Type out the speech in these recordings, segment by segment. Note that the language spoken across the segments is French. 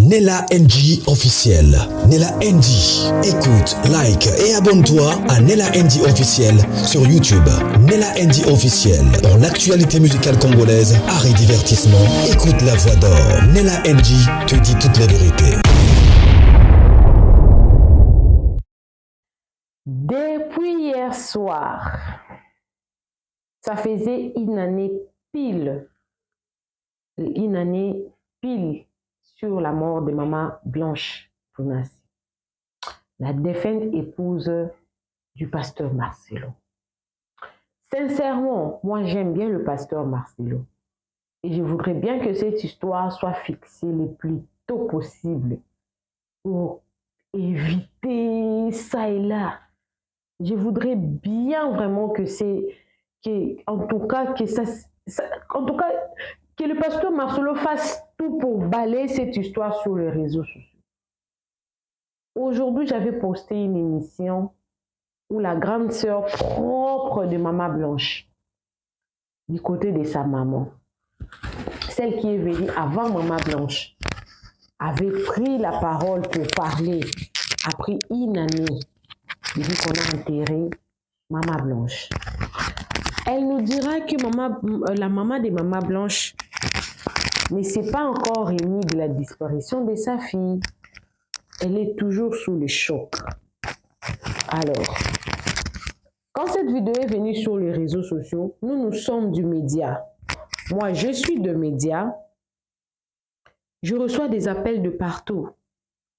Nella NG officiel. Nella NG. Écoute, like et abonne-toi à Nella NG officiel sur YouTube. Nella NG officiel. Pour l'actualité musicale congolaise, art et divertissement, écoute la voix d'or. Nella NG te dit toute la vérité. Depuis hier soir, ça faisait une année pile sur la mort de maman Blanche Tounassi, la défunte épouse du pasteur Marcelo. Sincèrement, moi j'aime bien le pasteur Marcelo et je voudrais bien que cette histoire soit fixée le plus tôt possible pour éviter ça et là. Je voudrais bien vraiment que le pasteur Marcelo fasse tout pour balayer cette histoire sur les réseaux sociaux. Aujourd'hui, j'avais posté une émission où la grande sœur propre de Maman Blanche, du côté de sa maman, celle qui est venue avant Maman Blanche, avait pris la parole pour parler après une année depuis qu'on a enterré Maman Blanche. Elle nous dira que la maman de Maman Blanche ne s'est pas encore remise de la disparition de sa fille. Elle est toujours sous le choc. Alors, quand cette vidéo est venue sur les réseaux sociaux, nous sommes du média. Moi, je suis de média. Je reçois des appels de partout.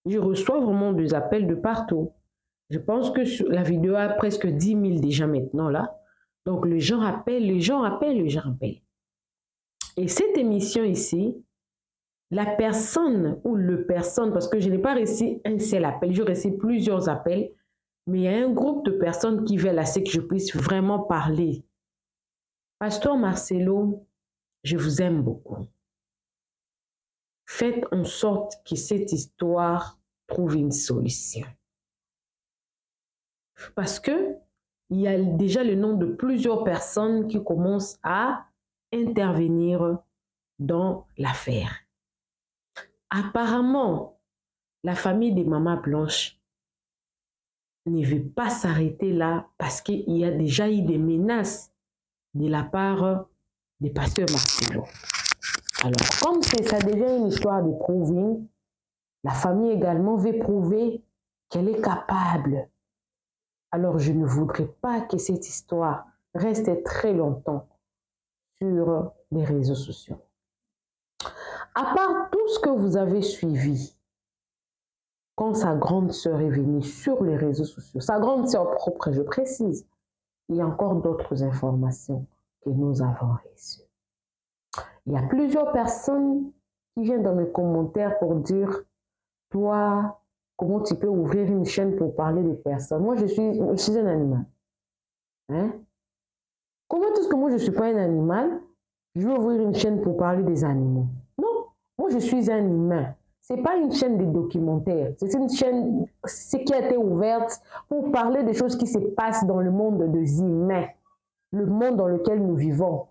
Je reçois vraiment des appels de partout. Je pense que la vidéo a presque 10 000 déjà maintenant là. Donc, les gens appellent. Et cette émission ici, la personne ou le personne, parce que je n'ai pas reçu un seul appel, j'ai reçu plusieurs appels, mais il y a un groupe de personnes qui veulent assez que je puisse vraiment parler. Pasteur Marcelo, je vous aime beaucoup. Faites en sorte que cette histoire trouve une solution. Parce que il y a déjà le nom de plusieurs personnes qui commencent à intervenir dans l'affaire. Apparemment, la famille de Maman Blanche ne veut pas s'arrêter là parce qu'il y a déjà eu des menaces de la part du pasteur Marcelo. Alors, comme ça devient une histoire de proving, la famille également veut prouver qu'elle est capable. Alors, je ne voudrais pas que cette histoire reste très longtemps sur les réseaux sociaux. À part tout ce que vous avez suivi, quand sa grande sœur est venue sur les réseaux sociaux, sa grande sœur propre, je précise, il y a encore d'autres informations que nous avons reçues. Il y a plusieurs personnes qui viennent dans mes commentaires pour dire, toi, comment tu peux ouvrir une chaîne pour parler des personnes? Moi, je suis un animal. Hein? Comment est-ce que moi, je ne suis pas un animal? Je vais ouvrir une chaîne pour parler des animaux. Non, moi, je suis un humain. Ce n'est pas une chaîne de documentaires. C'est une chaîne qui a été ouverte pour parler des choses qui se passent dans le monde des humains, le monde dans lequel nous vivons.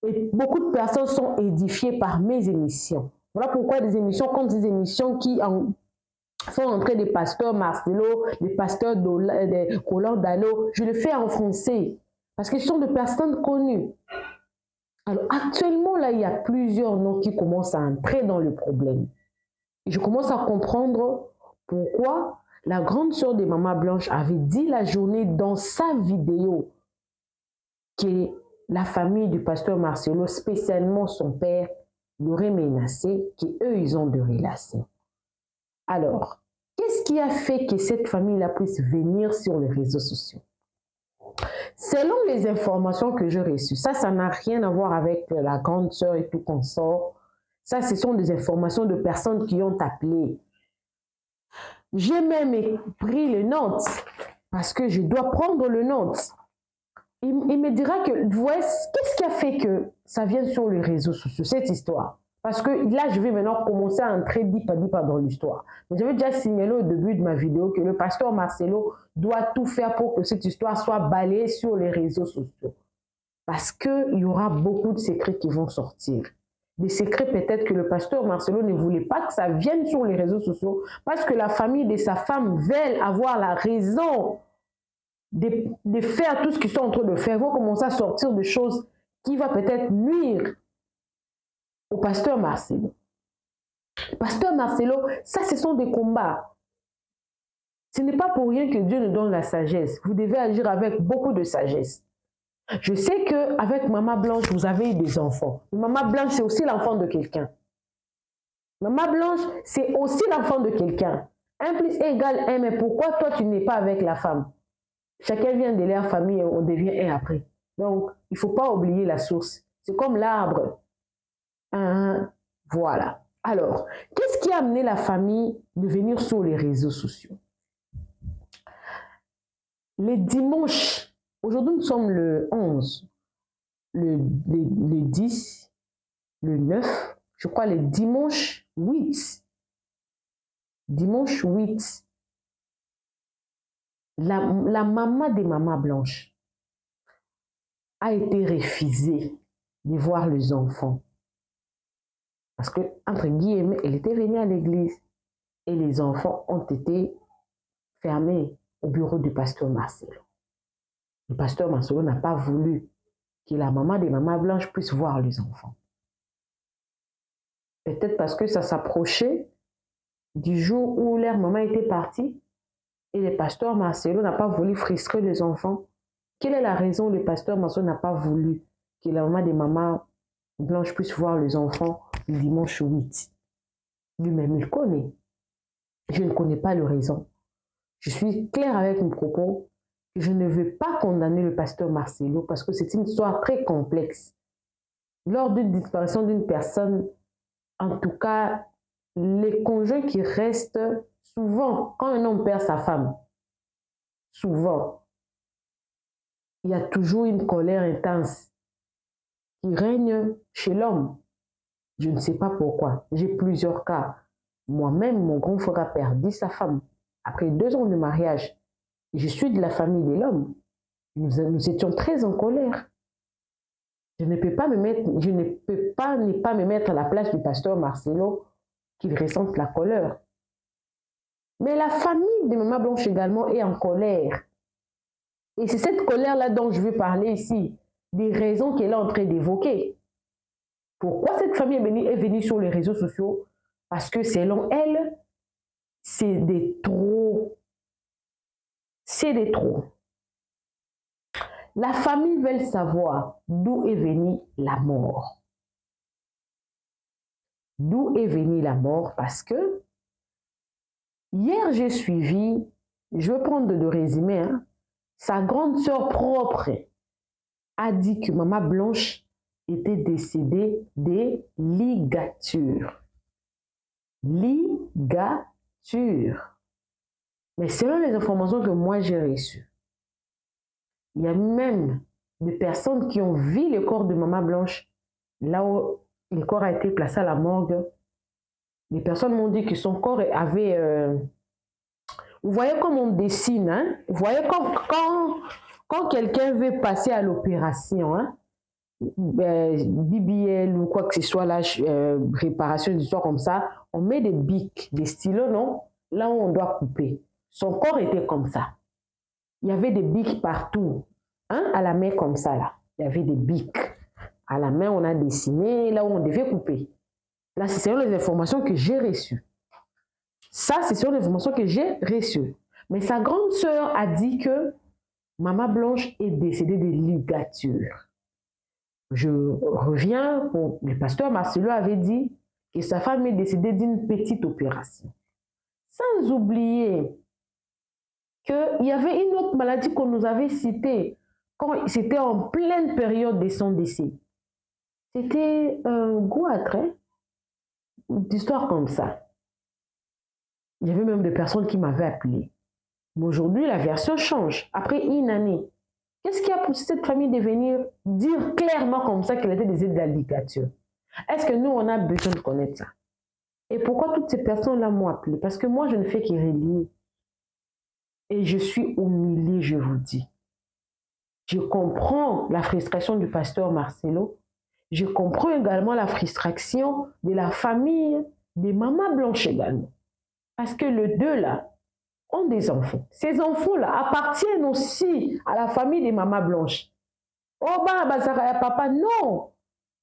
Et beaucoup de personnes sont édifiées par mes émissions. Voilà pourquoi des émissions comme des émissions qui sont entrées des pasteurs Marcelo, des pasteurs Roland Dano, je le fais en français parce que ce sont des personnes connues. Alors actuellement, là, il y a plusieurs noms qui commencent à entrer dans le problème. Et je commence à comprendre pourquoi la grande sœur de Maman Blanche avait dit la journée dans sa vidéo que la famille du pasteur Marcelo, spécialement son père, l'aurait menacé, qu'eux, ils ont de relations. Alors, qu'est-ce qui a fait que cette famille-là puisse venir sur les réseaux sociaux? Selon les informations que j'ai reçues, ça n'a rien à voir avec la grande sœur et tout consort. Ça, ce sont des informations de personnes qui ont appelé. J'ai même pris le notes parce que je dois prendre le note. Il me dira que, qu'est-ce qui a fait que ça vienne sur les réseaux sociaux, cette histoire? Parce que là, je vais maintenant commencer à entrer dipa dans l'histoire. Mais j'avais déjà signalé au début de ma vidéo que le pasteur Marcelo doit tout faire pour que cette histoire soit balayée sur les réseaux sociaux. Parce qu'il y aura beaucoup de secrets qui vont sortir. des secrets peut-être que le pasteur Marcelo ne voulait pas que ça vienne sur les réseaux sociaux parce que la famille de sa femme veut avoir la raison de faire tout ce qu'ils sont en train de faire. Ils vont commencer à sortir de choses qui vont peut-être nuire au pasteur Marcelo. Pasteur Marcelo, ça ce sont des combats. Ce n'est pas pour rien que Dieu nous donne la sagesse. Vous devez agir avec beaucoup de sagesse. Je sais qu'avec Maman Blanche, vous avez eu des enfants. Maman Blanche, c'est aussi l'enfant de quelqu'un. Maman Blanche, c'est aussi l'enfant de quelqu'un. 1 + 1 = 1, mais pourquoi toi, tu n'es pas avec la femme? Chacun vient de leur famille et on devient un après. Donc, il ne faut pas oublier la source. C'est comme l'arbre. Voilà. Alors, qu'est-ce qui a amené la famille de venir sur les réseaux sociaux? Les dimanches, aujourd'hui nous sommes le 11, le 10, le 9, je crois le dimanche 8. Dimanche 8, la maman de Maman Blanche a été refusée de voir les enfants. Parce que, entre guillemets, elle était venue à l'église et les enfants ont été fermés au bureau du pasteur Marcelo. Le pasteur Marcelo n'a pas voulu que la maman de Maman Blanche puisse voir les enfants. Peut-être parce que ça s'approchait du jour où leur maman était partie et le pasteur Marcelo n'a pas voulu frustrer les enfants. Quelle est la raison où le pasteur Marcelo n'a pas voulu que la maman de Maman Blanche puisse voir les enfants le dimanche 8? Lui-même, il connaît. Je ne connais pas la raison. Je suis claire avec mes propos. Je ne veux pas condamner le pasteur Marcelo parce que c'est une histoire très complexe. Lors d'une disparition d'une personne, en tout cas, les conjoints qui restent, souvent, quand un homme perd sa femme, souvent, il y a toujours une colère intense qui règne chez l'homme. Je ne sais pas pourquoi. J'ai plusieurs cas. Moi-même, mon grand frère a perdu sa femme après 2 ans de mariage. Je suis de la famille de l'homme. Nous étions très en colère. Je ne peux pas ne pas me mettre à la place du pasteur Marcelo qu'il ressente la colère. Mais la famille de Maman Blanche également est en colère. Et c'est cette colère-là dont je veux parler ici, des raisons qu'elle est en train d'évoquer. Pourquoi cette famille est venue sur les réseaux sociaux? Parce que selon elle, c'est des trop. C'est des trop. La famille veut savoir d'où est venue la mort. D'où est venue la mort? Parce que hier, j'ai suivi, je vais prendre le résumé, sa grande sœur propre a dit que Maman Blanche était décédée des ligatures. Ligatures. Mais selon les informations que moi j'ai reçues, il y a même des personnes qui ont vu le corps de Maman Blanche, là où le corps a été placé à la morgue. Les personnes m'ont dit que son corps avait... Vous voyez comme on dessine, hein? Vous voyez quand quelqu'un veut passer à l'opération, hein? BBL ou quoi que ce soit, là, réparation d'histoire comme ça, on met des bics, des stylos, non? Là où on doit couper. Son corps était comme ça. Il y avait des bics partout, hein? À la main comme ça, là. Il y avait des bics. À la main, on a dessiné là où on devait couper. Là, c'est selon les informations que j'ai reçues. Ça, c'est selon les informations que j'ai reçues. Mais sa grande sœur a dit que Maman Blanche est décédée des ligatures. Je reviens, le pasteur Marcelo avait dit que sa femme est décédée d'une petite opération. Sans oublier qu'il y avait une autre maladie qu'on nous avait citée quand c'était en pleine période de son décès. C'était un goitre, hein? D'histoire comme ça. Il y avait même des personnes qui m'avaient appelé. Mais aujourd'hui, la version change. Après une année, qu'est-ce qui a poussé cette famille de venir dire clairement comme ça qu'elle était décédée de la ligature? Est-ce que nous, on a besoin de connaître ça? Et pourquoi toutes ces personnes-là m'ont appelé? Parce que moi, je ne fais que relier. Et je suis au milieu, je vous dis. Je comprends la frustration du pasteur Marcelo. je comprends également la frustration de la famille des mamans blanches également. Parce que les deux là ont des enfants. Ces enfants-là appartiennent aussi à la famille des mamans blanches. Oh bah, papa, non.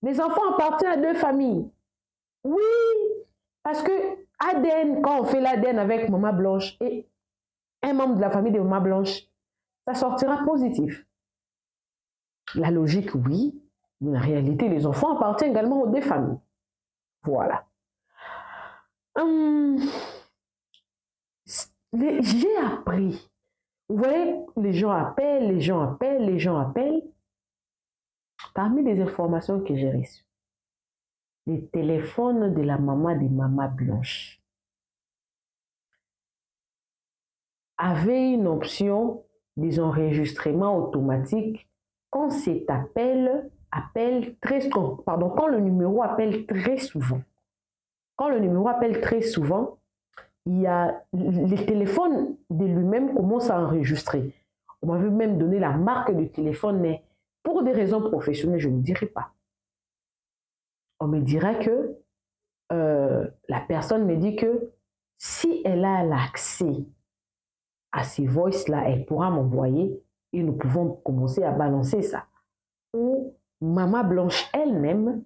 Les enfants appartiennent à deux familles. Oui, parce que ADN, quand on fait l'ADN avec maman blanche et un membre de la famille de maman blanche, ça sortira positif. La logique, oui, mais en réalité, les enfants appartiennent également aux deux familles. Voilà. J'ai appris. Vous voyez, les gens appellent, les gens appellent, les gens appellent. Parmi les informations que j'ai reçues, les téléphones de la maman des mamans blanches avaient une option des enregistrements automatiques quand cet appel très pardon, quand le numéro appelle très souvent. Quand le numéro appelle très souvent, il y a les téléphones de lui-même commencent à enregistrer. On m'avait même donné la marque du téléphone, mais pour des raisons professionnelles, je ne dirai pas. On me dira que la personne me dit que si elle a l'accès à ces voices-là, elle pourra m'envoyer et nous pouvons commencer à balancer ça. Ou maman blanche elle-même,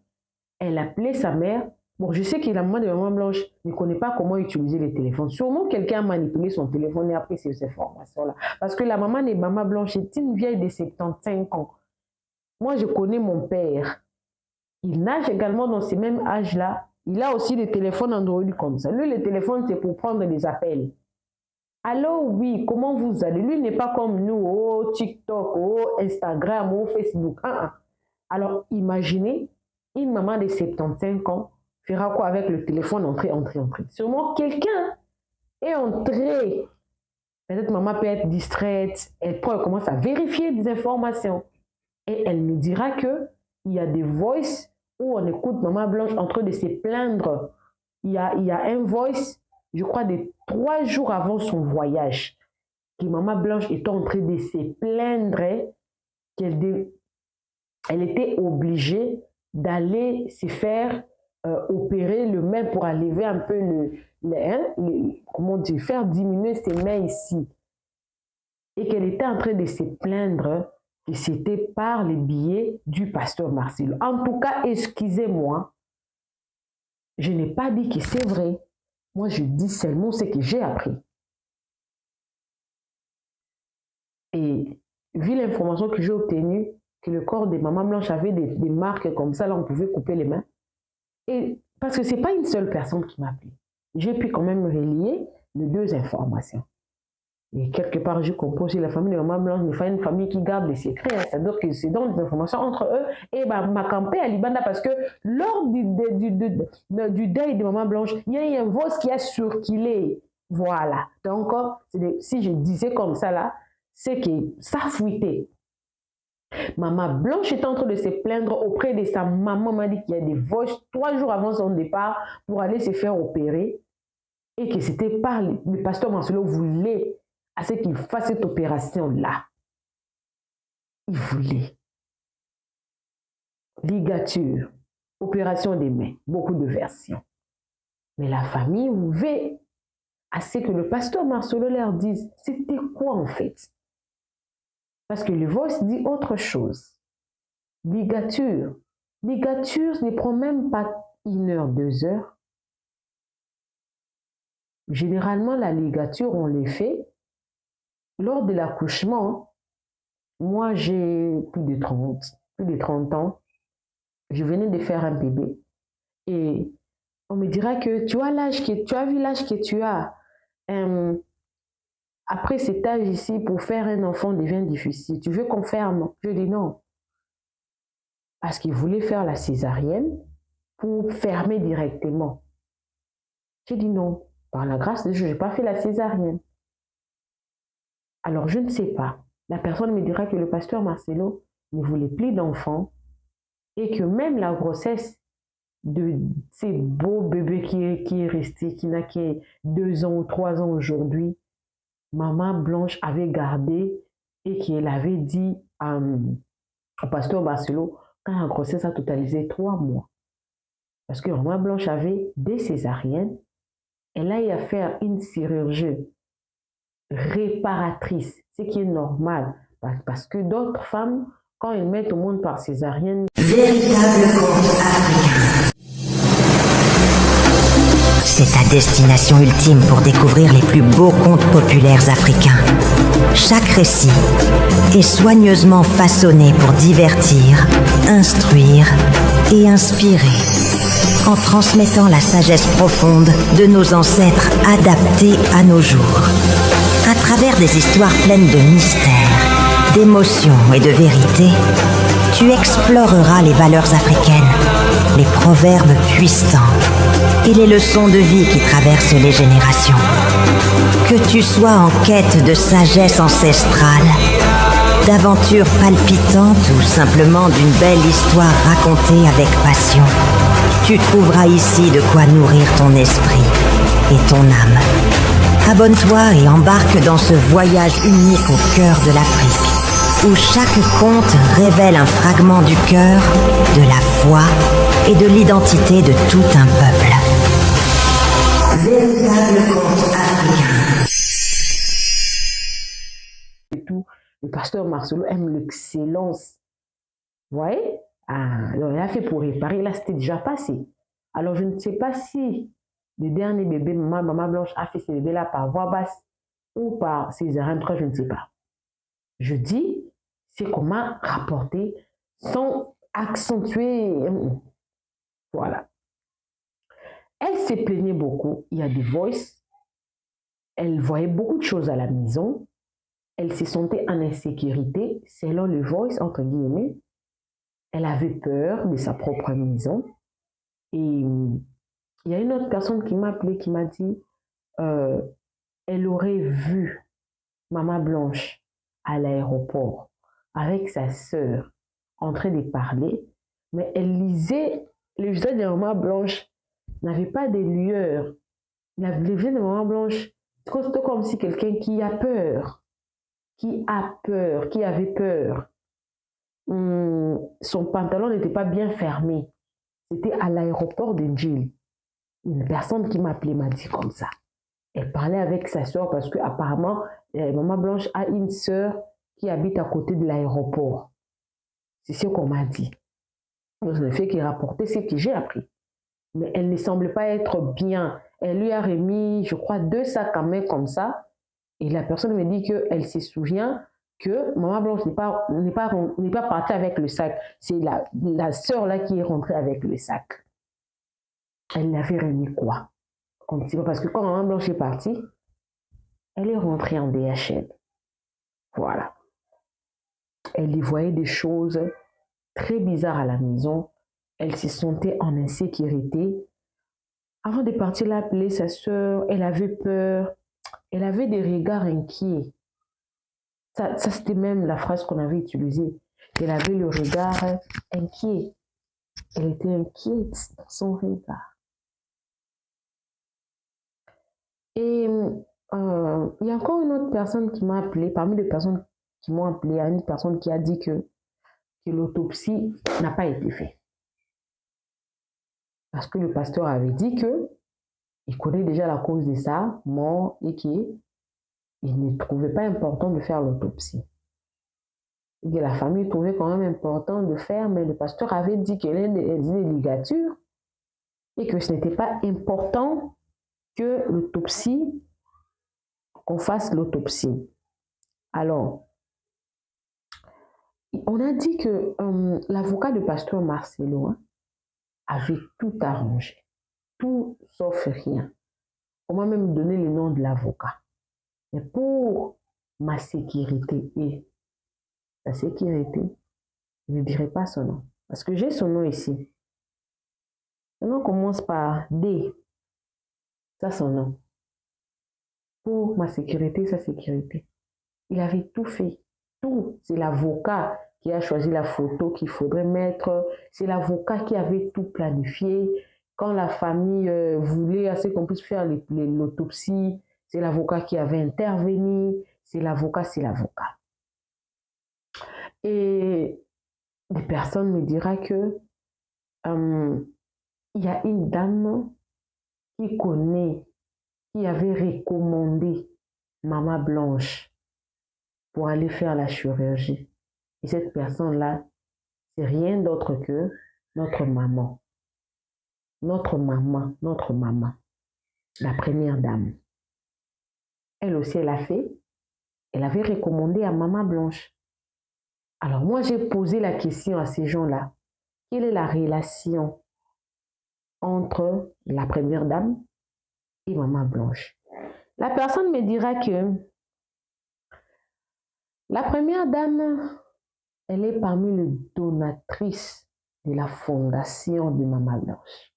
elle appelait sa mère. Bon, je sais que la maman de maman blanche ne connaît pas comment utiliser les téléphones. Sûrement quelqu'un a manipulé son téléphone et a pris ces informations-là. Parce que la maman de maman blanche est une vieille de 75 ans. Moi, je connais mon père. Il nage également dans ces mêmes âges-là. Il a aussi des téléphones Android comme ça. Lui, le téléphone, c'est pour prendre des appels. Alors oui, comment vous allez? Lui n'est pas comme nous, oh TikTok, oh Instagram, oh Facebook. Alors imaginez, une maman de 75 ans fera quoi avec le téléphone entré. Sûrement quelqu'un est entré. Peut-être maman peut être distraite, elle commence à vérifier des informations. Et elle nous dira qu'il y a des voices où on écoute maman blanche en train de se plaindre. Il y a un voice, je crois, de 3 jours avant son voyage, que maman blanche était en train de se plaindre qu'elle était obligée d'aller se faire opérer le main pour enlever un peu comment dire, faire diminuer ses mains ici. Et qu'elle était en train de se plaindre que c'était par les billets du pasteur Marcelo. En tout cas, excusez-moi, je n'ai pas dit que c'est vrai. Moi, je dis seulement ce que j'ai appris. Et vu l'information que j'ai obtenue, que le corps des mamans blanches avait des marques comme ça, là, on pouvait couper les mains. Et parce que ce n'est pas une seule personne qui m'a appelé. J'ai pu quand même relier les 2 informations. Et quelque part, je comprends aussi la famille de maman blanche n'est pas une famille qui garde les secrets. C'est-à-dire que c'est dans les informations entre eux. Et ma campagne à Libanda, parce que lors du deuil de maman blanche, il y a eu un voice qui a circulé. Voilà. Donc, si je disais comme ça là, c'est que ça fuitait. Maman blanche est en train de se plaindre auprès de sa maman. M'a dit qu'il y a des voices 3 jours avant son départ pour aller se faire opérer. Et que c'était par le pasteur Marcelo voulait à ce qu'il fasse cette opération-là. Il voulait. Ligature, opération des mains, beaucoup de versions. Mais la famille voulait à ce que le pasteur Marcelo leur dise, c'était quoi en fait? Parce que le voice dit autre chose. Ligature. Ligature ne prend même pas 1 heure, 2 heures. Généralement, la ligature, on les fait lors de l'accouchement. Moi, j'ai plus de 30 ans. Je venais de faire un bébé. Et on me dira que tu as vu l'âge que tu as. Après cet âge ici, pour faire un enfant devient difficile. Tu veux qu'on ferme? Je dis non. Parce qu'il voulait faire la césarienne pour fermer directement. J'ai dit non. Par la grâce de Dieu, je n'ai pas fait la césarienne. Alors, je ne sais pas. La personne me dira que le pasteur Marcelo ne voulait plus d'enfants et que même la grossesse de ces beaux bébés qui est resté, qui n'a que 2 ans ou 3 ans aujourd'hui, maman blanche avait gardé et qu'elle avait dit au pasteur Marcelo quand la grossesse a totalisé 3 mois. Parce que Maman Blanche avait des césariennes. Elle a eu à faire une chirurgie réparatrice, ce qui est normal. Parce que d'autres femmes, quand elles mettent au monde par césarienne, Véritable conte africain. C'est ta destination ultime pour découvrir les plus beaux contes populaires africains. Chaque récit est soigneusement façonné pour divertir, instruire et inspirer, en transmettant la sagesse profonde de nos ancêtres adaptée à nos jours. À travers des histoires pleines de mystères, d'émotions et de vérité, tu exploreras les valeurs africaines, les proverbes puissants et les leçons de vie qui traversent les générations. Que tu sois en quête de sagesse ancestrale, d'aventures palpitantes ou simplement d'une belle histoire racontée avec passion, tu trouveras ici de quoi nourrir ton esprit et ton âme. Abonne-toi et embarque dans ce voyage unique au cœur de l'Afrique, où chaque conte révèle un fragment du cœur, de la foi et de l'identité de tout un peuple. Véritable conte africain. et tout, le pasteur Marcelo aime l'excellence. Vous voyez? Alors, il a fait pour réparer, là c'était déjà passé. Alors je ne sais pas si le dernier bébé, Maman Blanche a fait ce bébé-là par voix basse ou par césarienne, je ne sais pas. Je dis, c'est comment rapporter sans accentuer. Voilà. Elle s'est plaignée beaucoup. Il y a des voices. Elle voyait beaucoup de choses à la maison. Elle se sentait en insécurité, selon le voice, entre guillemets. Elle avait peur de sa propre maison. Et il y a une autre personne qui m'a appelé, qui m'a dit, elle aurait vu Maman Blanche à l'aéroport avec sa sœur en train de parler, mais elle lisait, le visage de Maman Blanche n'avait pas de lueur. Le visage de Maman Blanche, c'était comme si quelqu'un qui a peur, qui avait peur. Son pantalon n'était pas bien fermé. C'était à l'aéroport d'Angel. Une personne qui m'a appelé m'a dit comme ça. Elle parlait avec sa soeur parce qu'apparemment, Maman Blanche a une soeur qui habite à côté de l'aéroport. C'est ce qu'on m'a dit. Donc, le fait qu'il rapportait ce que j'ai appris. Mais elle ne semble pas être bien. Elle lui a remis, je crois, 2 sacs à main comme ça. Et la personne me dit qu'elle se souvient que Maman Blanche n'est pas partie avec le sac. C'est la sœur là qui est rentrée avec le sac. Elle l'avait remis quoi? Parce que quand Maman Blanche est partie, elle est rentrée en DHL. Voilà. Elle y voyait des choses très bizarres à la maison. Elle se sentait en insécurité. Avant de partir, elle a appelé sa sœur. Elle avait peur. Elle avait des regards inquiets. Ça c'était même la phrase qu'on avait utilisée. Elle avait le regard inquiet. Elle était inquiète dans son regard. Et il y a encore une autre personne qui m'a appelé, parmi les personnes qui m'ont appelé, il y a une personne qui a dit que l'autopsie n'a pas été faite. Parce que le pasteur avait dit qu'il connaît déjà la cause de sa mort et qu'il ne trouvait pas important de faire l'autopsie. Et que la famille trouvait quand même important de faire, mais le pasteur avait dit qu'elle avait des ligatures et que ce n'était pas important que l'autopsie, qu'on fasse l'autopsie. Alors, on a dit que l'avocat du pasteur Marcelo avait tout arrangé, tout sauf rien. On m'a même donné le nom de l'avocat. Mais pour ma sécurité et sa sécurité, je ne dirai pas son nom. Parce que j'ai son nom ici. Son nom commence par D. Ça, son nom. Pour ma sécurité, sa sécurité. Il avait tout fait. Tout. C'est l'avocat qui a choisi la photo qu'il faudrait mettre. C'est l'avocat qui avait tout planifié. Quand la famille voulait assez qu'on puisse faire l'autopsie, c'est l'avocat qui avait intervenu. C'est l'avocat. Et des personnes me diront que il y a une dame qui connaît, qui avait recommandé Maman Blanche pour aller faire la chirurgie. Et cette personne-là, c'est rien d'autre que notre maman. Notre maman, la première dame. Elle aussi, elle a fait, elle avait recommandé à Maman Blanche. Alors moi, j'ai posé la question à ces gens-là. Quelle est la relation entre la première dame et Maman Blanche? La personne me dira que la première dame, elle est parmi les donatrices de la fondation de Maman Blanche.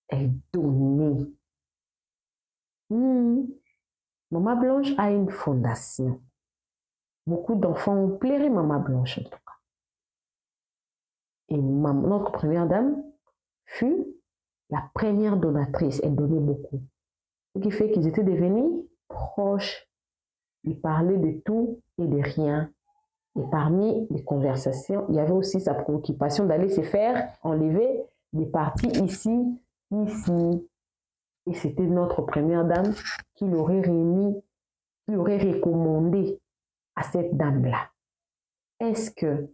Elle donnait. Maman Blanche a une fondation. Beaucoup d'enfants ont pleuré Maman Blanche en tout cas. Et notre première dame fut la première donatrice. Elle donnait beaucoup. Ce qui fait qu'ils étaient devenus proches. Ils parlaient de tout et de rien. Et parmi les conversations, il y avait aussi sa préoccupation d'aller se faire enlever des parties ici, ici. Et c'était notre première dame qui l'aurait remis, qui l'aurait recommandé à cette dame-là. Est-ce que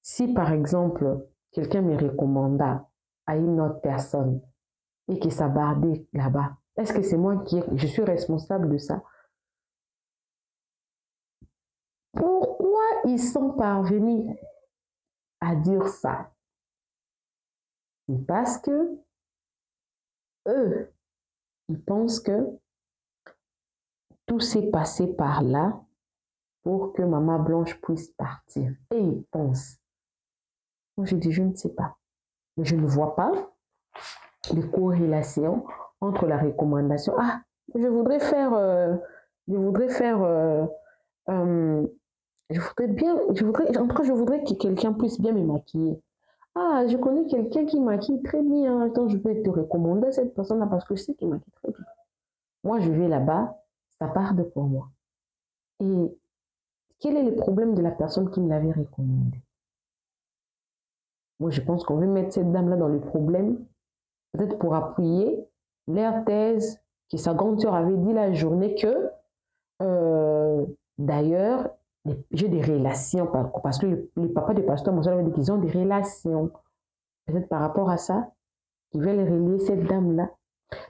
si par exemple quelqu'un me recommanda à une autre personne et qui s'abardait là-bas, est-ce que c'est moi je suis responsable de ça? Pourquoi ils sont parvenus à dire ça? C'est parce que eux, ils pensent que tout s'est passé par là pour que Maman Blanche puisse partir. Et ils pensent. Moi, je dis, je ne sais pas. Mais je ne vois pas de corrélation entre la recommandation. Ah, je voudrais que quelqu'un puisse bien me maquiller. Ah, je connais quelqu'un qui maquille très bien. Attends, je peux te recommander cette personne-là parce que je sais qu'il maquille très bien. Moi, je vais là-bas, ça part de pour moi. Et quel est le problème de la personne qui me l'avait recommandé? Moi, je pense qu'on veut mettre cette dame-là dans le problème, peut-être pour appuyer leur thèse que sa grande sœur avait dit la journée que, d'ailleurs, j'ai des relations, parce que les papas des pasteurs, mon soeur avait dit qu'ils ont des relations. Peut-être par rapport à ça, ils veulent relier cette dame-là.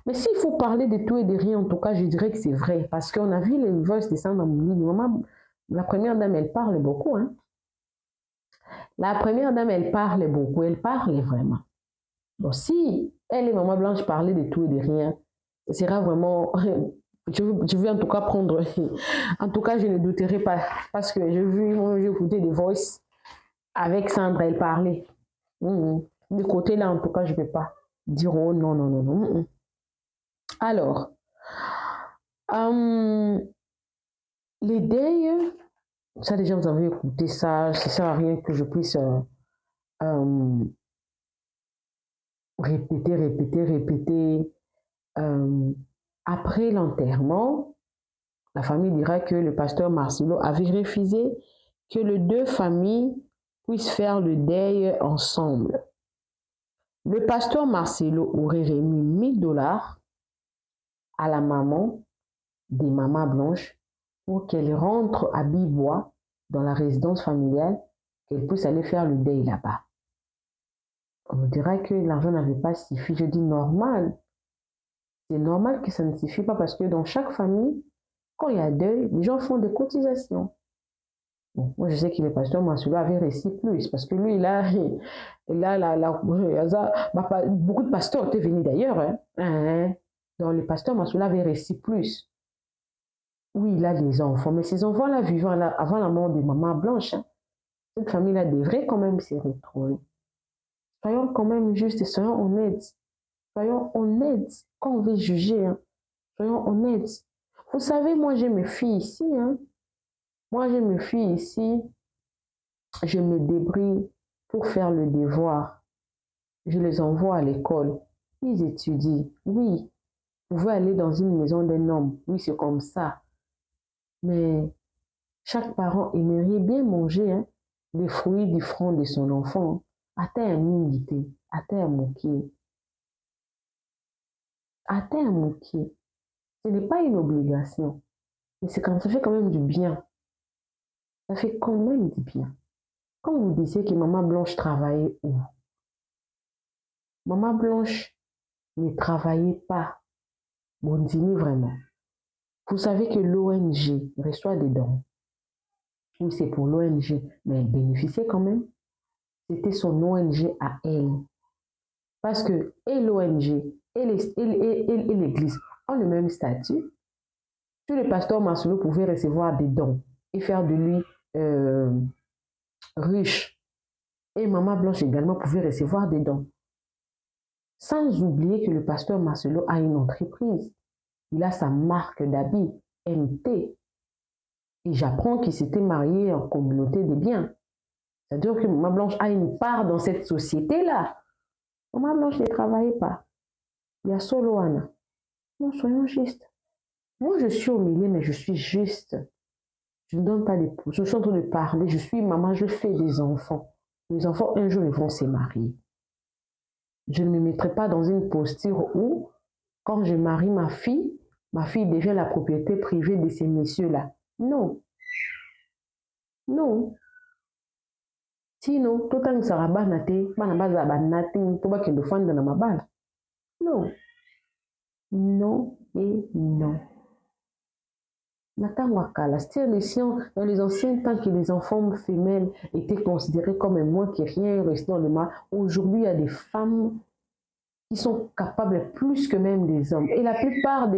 Mais s'il faut parler de tout et de rien, en tout cas, je dirais que c'est vrai. Parce qu'on a vu les voices descendre dans mon livre. Maman, la première dame, elle parle beaucoup. Hein? La première dame, elle parle beaucoup. Elle parle vraiment. Bon, si elle et Maman Blanche parlaient de tout et de rien, ce sera vraiment... Je vais en tout cas prendre... En tout cas, je ne douterai pas. Parce que j'ai écouté des voices avec Sandra, elle parlait. De côté là, en tout cas, je ne vais pas dire oh non, non, non, non. Alors, les deuils, ça déjà vous avez écouté ça, ça ne sert à rien que je puisse répéter. Après l'enterrement, la famille dira que le pasteur Marcelo avait refusé que les deux familles puissent faire le deuil ensemble. Le pasteur Marcelo aurait remis 1000 $ à la maman des Maman Blanche pour qu'elle rentre à Bibois dans la résidence familiale, qu'elle puisse aller faire le deuil là-bas. On me dira que l'argent n'avait pas suffi. Je dis normal. C'est normal que ça ne suffit pas parce que dans chaque famille, quand il y a deuil, les gens font des cotisations. Bon, moi, je sais que le pasteur Marcelo avait réussi plus parce que lui, beaucoup de pasteurs étaient venus d'ailleurs. Donc, le pasteur Marcelo avait réussi plus. Oui, il a des enfants, mais ces enfants-là vivant avant la mort de Maman Blanche, cette famille-là devrait quand même se retrouver. Soyons quand même justes et soyons honnêtes. Soyons honnêtes quand on veut juger. Soyons honnêtes. Vous savez, moi, j'ai mes filles ici. Moi, j'ai mes filles ici. Je me débrouille pour faire le devoir. Je les envoie à l'école. Ils étudient. Oui, vous pouvez aller dans une maison d'un homme. Oui, c'est comme ça. Mais chaque parent aimerait bien manger. les fruits du front de son enfant, atteint à militer, atteint à moquer. Atteint à moquer. Ce n'est pas une obligation, mais ça fait quand même du bien. Ça fait quand même du bien. Quand vous disiez que Maman Blanche travaillait où? Maman Blanche ne travaillait pas. Bondini vraiment. Vous savez que l'ONG reçoit des dons. Oui, c'est pour l'ONG, mais elle bénéficiait quand même. C'était son ONG à elle. Parce que et l'ONG et l'Église ont le même statut. Tout le pasteur Marcelo pouvait recevoir des dons et faire de lui riche. Et Maman Blanche également pouvait recevoir des dons. Sans oublier que le pasteur Marcelo a une entreprise. Il a sa marque d'habits, MT. Et j'apprends qu'il s'était marié en communauté des biens. C'est-à-dire que Maman Blanche a une part dans cette société-là. Maman Blanche ne travaillait pas. Il y a solo Anna. Non, soyons justes. Moi, je suis au milieu, mais je suis juste. Je ne donne pas des pouces. Je suis en train de parler. Je suis maman, je fais des enfants. Les enfants, un jour, ils vont se marier. Je ne me mettrai pas dans une posture où, quand je marie ma fille devient la propriété privée de ces messieurs-là. Non. Non. Sinon, tout le temps, ça va banater, banabaza banati, tout va qu'il défende dans ma balle. Non. Non et non. Dans les anciens temps que les enfants femelles étaient considérées comme un moins que rien, restant dans le mal, aujourd'hui il y a des femmes qui sont capables plus que même des hommes. Et la plupart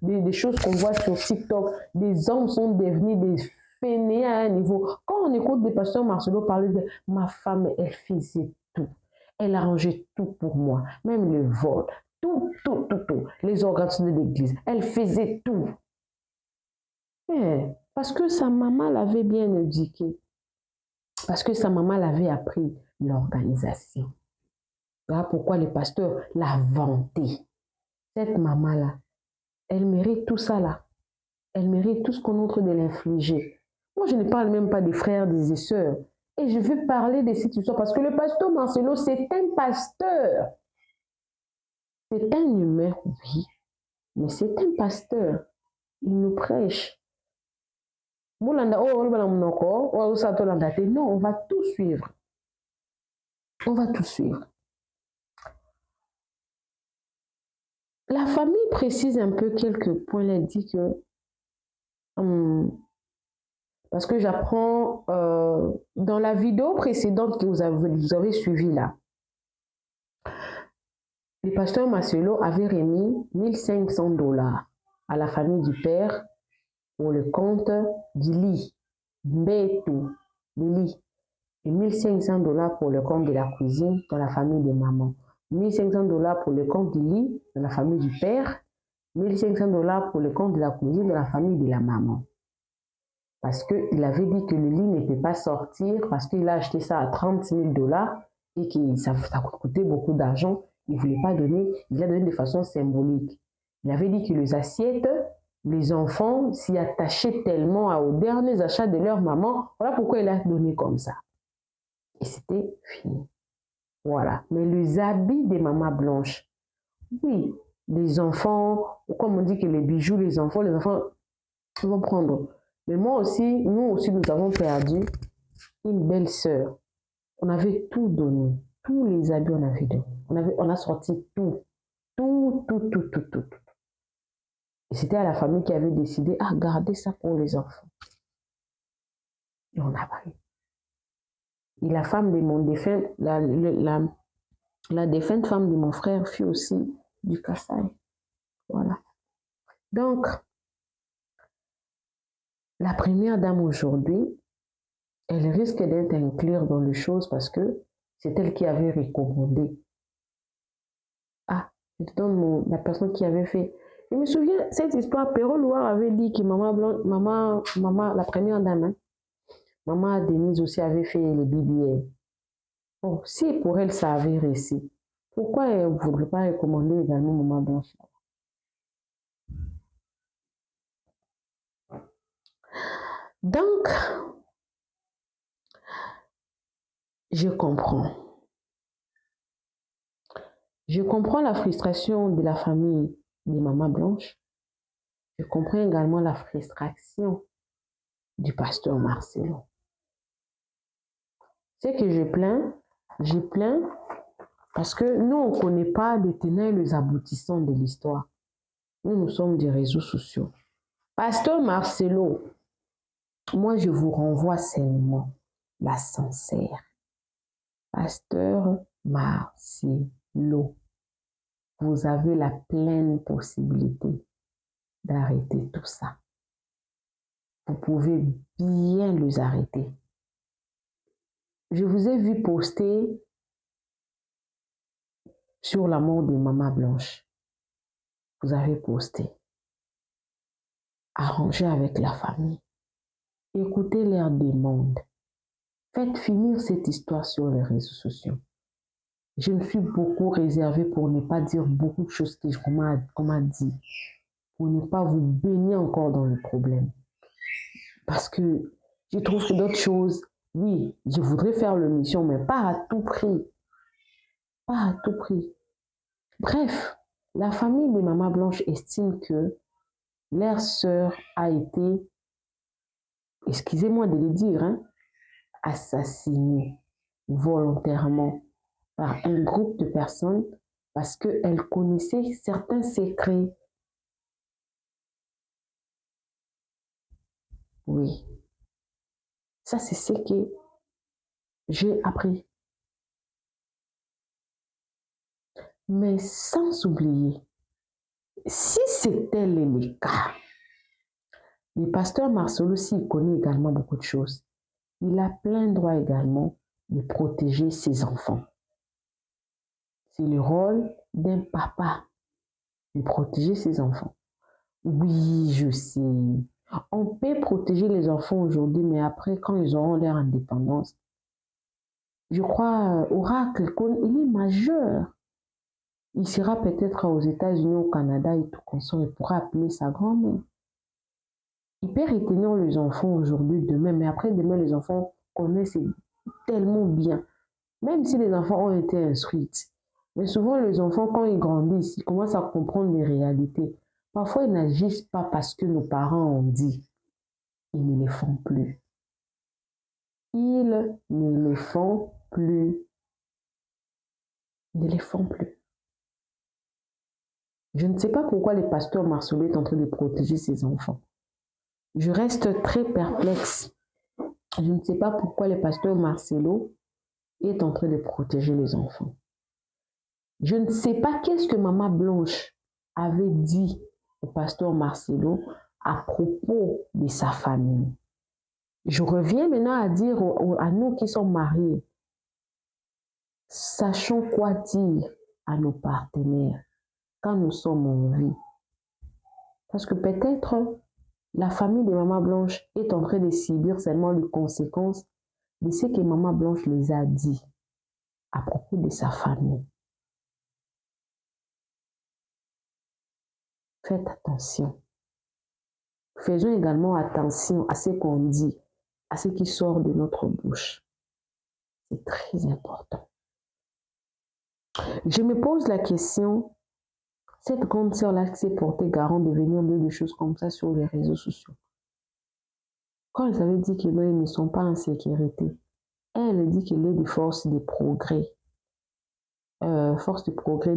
des choses qu'on voit sur TikTok, des hommes sont devenus des fainéants à un niveau. Quand on écoute des pasteurs Marcelo parler de ma femme, elle faisait tout. Elle arrangeait tout pour moi, même le vol, tout. Les organisations de l'église, elle faisait tout. Parce que sa maman l'avait bien éduquée. Parce que sa maman l'avait appris l'organisation. Voilà pourquoi les pasteurs l'a vantée. Cette maman-là, elle mérite tout ça là. Elle mérite tout ce qu'on est en train de l'infliger. Moi, je ne parle même pas des frères, des sœurs. Et je veux parler de cette histoire parce que le pasteur Marcelo, c'est un pasteur. C'est un humain, oui. Mais c'est un pasteur. Il nous prêche. Non, on va tout suivre. On va tout suivre. La famille précise un peu quelques points. Elle dit que, parce que j'apprends dans la vidéo précédente que vous avez suivie là, le pasteur Marcelo avait remis $1 500 à la famille du père pour le compte du lit, Mbetu, le lit, et $1 500 pour le compte de la cuisine dans la famille des mamans. $1 500 pour le compte du lit de la famille du père, $1 500 pour le compte de la cuisine de la famille de la maman. Parce qu'il avait dit que le lit ne peut pas sortir parce qu'il a acheté ça à $30,000 et que ça coûtait beaucoup d'argent. Il ne voulait pas donner, il a donné de façon symbolique. Il avait dit que les assiettes, les enfants s'y attachaient tellement aux derniers achats de leur maman. Voilà pourquoi il a donné comme ça. Et c'était fini. Voilà. Mais les habits des mamans blanches, oui, les enfants, comme on dit que les bijoux, les enfants vont prendre. Mais moi aussi, nous aussi, nous avons perdu une belle sœur. On avait tout donné. Tous les habits, on avait donné. On a sorti tout. Tout. Et c'était à la famille qui avait décidé, garder ça pour les enfants. Et on a pris. Et la femme de mon défunt, la défunte femme de mon frère fut aussi du Kassai. Voilà. Donc, la première dame aujourd'hui, elle risque d'être inclure dans les choses parce que c'est elle qui avait recommandé. Je te donne la personne qui avait fait. Je me souviens, cette histoire, Perrault Loire avait dit que maman, la première dame, maman Denise aussi avait fait les BBA. Bon, si pour elle ça avait réussi, pourquoi elle ne voudrait pas recommander également Maman Blanche? Donc, Je comprends. Je comprends la frustration de la famille des mamans blanches. Je comprends également la frustration du pasteur Marcelo. C'est que je plains parce que nous, on ne connaît pas les tenants et les aboutissants de l'histoire. Nous sommes des réseaux sociaux. Pasteur Marcelo, moi, je vous renvoie seulement la sincère. Pasteur Marcelo, vous avez la pleine possibilité d'arrêter tout ça. Vous pouvez bien les arrêter. Je vous ai vu poster sur la mort de Maman Blanche. Vous avez posté. Arrangez avec la famille. Écoutez leurs demandes. Faites finir cette histoire sur les réseaux sociaux. Je me suis beaucoup réservée pour ne pas dire beaucoup de choses qu'on m'a dit. Pour ne pas vous baigner encore dans le problème. Parce que je trouve que d'autres choses, oui, je voudrais faire l'émission, mais pas à tout prix. Pas à tout prix. Bref, la famille des Maman Blanche estime que leur sœur a été, excusez-moi de le dire, assassinée volontairement par un groupe de personnes parce qu'elle connaissait certains secrets. Oui, ça c'est ce que j'ai appris. Mais sans oublier, si c'était le cas, le pasteur Marcelo aussi il connaît également beaucoup de choses. Il a plein droit également de protéger ses enfants. C'est le rôle d'un papa de protéger ses enfants. Oui, je sais. On peut protéger les enfants aujourd'hui, mais après, quand ils auront leur indépendance, je crois, Oracle, il est majeur. Il sera peut-être aux États-Unis, au Canada et tout consort. Il pourra appeler sa grand-mère. Il peut retenir les enfants aujourd'hui, demain, mais après, demain, les enfants connaissent tellement bien. Même si les enfants ont été instruits. Mais souvent, les enfants, quand ils grandissent, ils commencent à comprendre les réalités. Parfois, ils n'agissent pas parce que nos parents ont dit. Ils ne les font plus. Ils ne les font plus. Ils ne les font plus. Je ne sais pas pourquoi le pasteur Marcelo est en train de protéger ses enfants. Je reste très perplexe. Je ne sais pas pourquoi le pasteur Marcelo est en train de protéger les enfants. Je ne sais pas qu'est-ce que Maman Blanche avait dit au pasteur Marcelo à propos de sa famille. Je reviens maintenant à dire à nous qui sommes mariés, sachons quoi dire à nos partenaires quand nous sommes en vie. Parce que peut-être la famille de Maman Blanche est en train de subir seulement les conséquences de ce que Maman Blanche les a dit à propos de sa famille. Faites attention. Faisons également attention à ce qu'on dit, à ce qui sort de notre bouche. C'est très important. Je me pose la question, cette grande sœur-là qui s'est portée garant de venir dire des choses comme ça sur les réseaux sociaux. Quand elle avait dit qu'ils ne sont pas en sécurité, elle dit qu'il est des forces de progrès. Force de progrès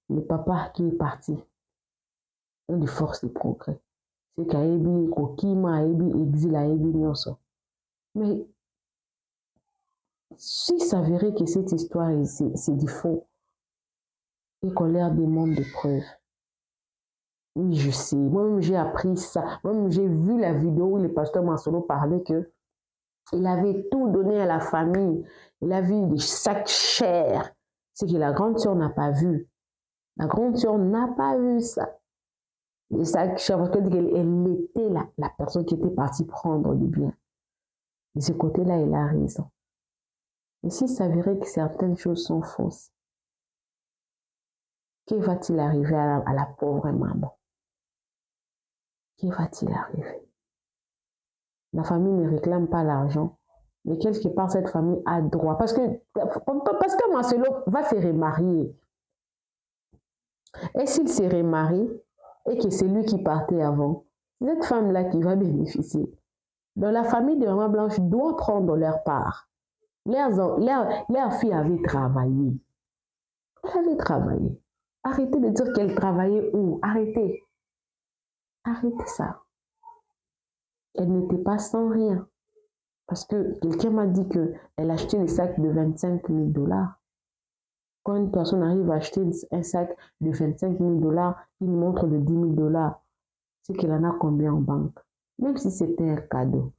le papa qui est parti. Des forces de progrès. C'est qu'Aébi, Kokima, Aébi, Exil, Aébi, Nyonso. Mais s'il s'avérait que cette histoire, c'est du faux, et qu'on leur demande des preuves, oui, je sais. Moi-même, j'ai appris ça. Moi-même, j'ai vu la vidéo où le pasteur Marcelo parlait que il avait tout donné à la famille. Il a vu des sacs chers. C'est que la grande sœur n'a pas vu. La grande sœur n'a pas vu ça. Les sacs chers, parce qu'elle était la personne qui était partie prendre du bien. De ce côté-là, elle a raison. Mais s'il s'avérait que certaines choses sont fausses, que va-t-il arriver à la pauvre maman? Que va-t-il arriver? la famille ne réclame pas l'argent. Mais quelque part, cette famille a droit. Parce que Marcelo va se remarier. Et s'il se remarie, et que c'est lui qui partait avant, cette femme-là qui va bénéficier. Donc la famille de Maman Blanche doit prendre leur part. Leur fille avait travaillé. Elle avait travaillé. Arrêtez de dire qu'elle travaillait où? Arrêtez. Arrêtez ça. Elle n'était pas sans rien. Parce que quelqu'un m'a dit qu'elle achetait des sacs de 25 000 $. Quand une personne arrive à acheter un sac de 25 000 $, une montre de 10 000 $, c'est qu'elle en a combien en banque? Même si c'était un cadeau.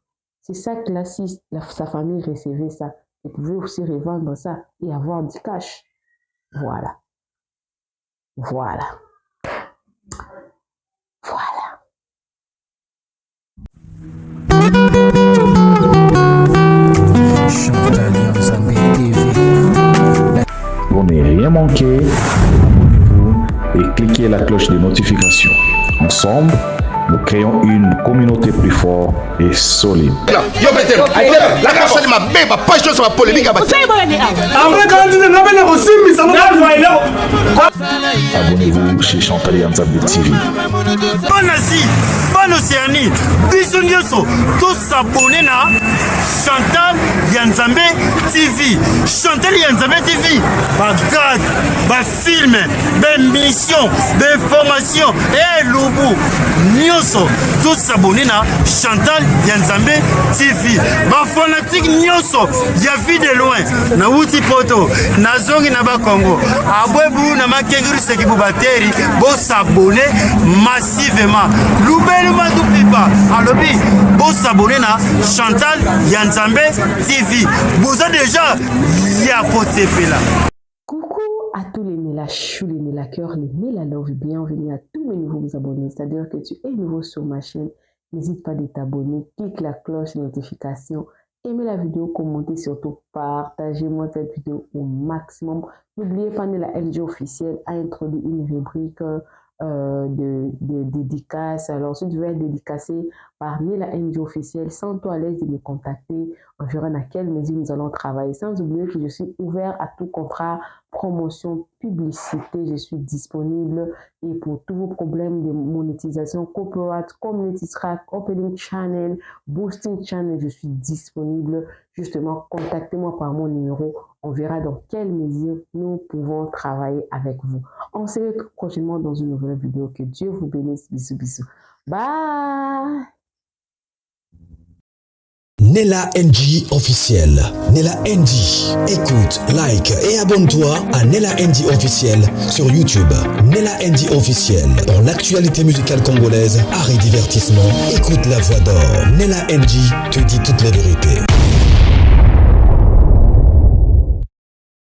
C'est ça que là, si sa famille recevait ça, elle pouvait aussi revendre ça et avoir du cash. Voilà. Voilà. Voilà. Pour ne rien manquer, abonnez-vous et cliquez la cloche de notification. Ensemble, nous créons une communauté plus forte et solide. Abonnez-vous chez Chantal Yanzambe TV. Bonne Asie, bonne Océanie, bisous nyonso, tous abonnés na Chantal Yanzambe TV. Chantal Yanzambe TV, bagad, film, mission, information, et loubou. Nyonso, tous abonnés na Chantal Yanzambe TV. Ba fanatique nyonso, ya vie de loin, na wuti poto, na zongi na ba Congo. Abwebu na makenguru seki bubateri, bo s'abonner massivement. Loubelu madu pipa, alobi, bo s'abonner na Chantal Yanzambe TV. Vous êtes déjà ya pote là. Coucou à tous les Nela Chou, les Nela Cœur, les Nela Love, bienvenue à tous mes nouveaux abonnés. C'est-à-dire que tu es nouveau sur ma chaîne, n'hésite pas de t'abonner, clique la cloche de notification, aimez la vidéo, commentez, surtout partagez-moi cette vidéo au maximum. N'oubliez pas, Nela NG officiel a introduit une rubrique de dédicaces. Alors, si tu veux être dédicacé par Nela NG officiel, sens-toi à l'aise de me contacter. On verra dans quelle mesure nous allons travailler. Sans oublier que je suis ouvert à tout contrat, promotion, publicité. Je suis disponible et pour tous vos problèmes de monétisation, corporate, community track, opening channel, boosting channel, je suis disponible. Justement, contactez-moi par mon numéro. On verra dans quelle mesure nous pouvons travailler avec vous. On se retrouve prochainement dans une nouvelle vidéo. Que Dieu vous bénisse. Bisous, bisous. Bye! Nela NG officiel. Nela NG. Écoute, like et abonne-toi à Nela NG officiel sur YouTube. Nela NG officiel. Pour l'actualité musicale congolaise, art et divertissement, écoute la voix d'or. Nela NG te dit toutes les vérités.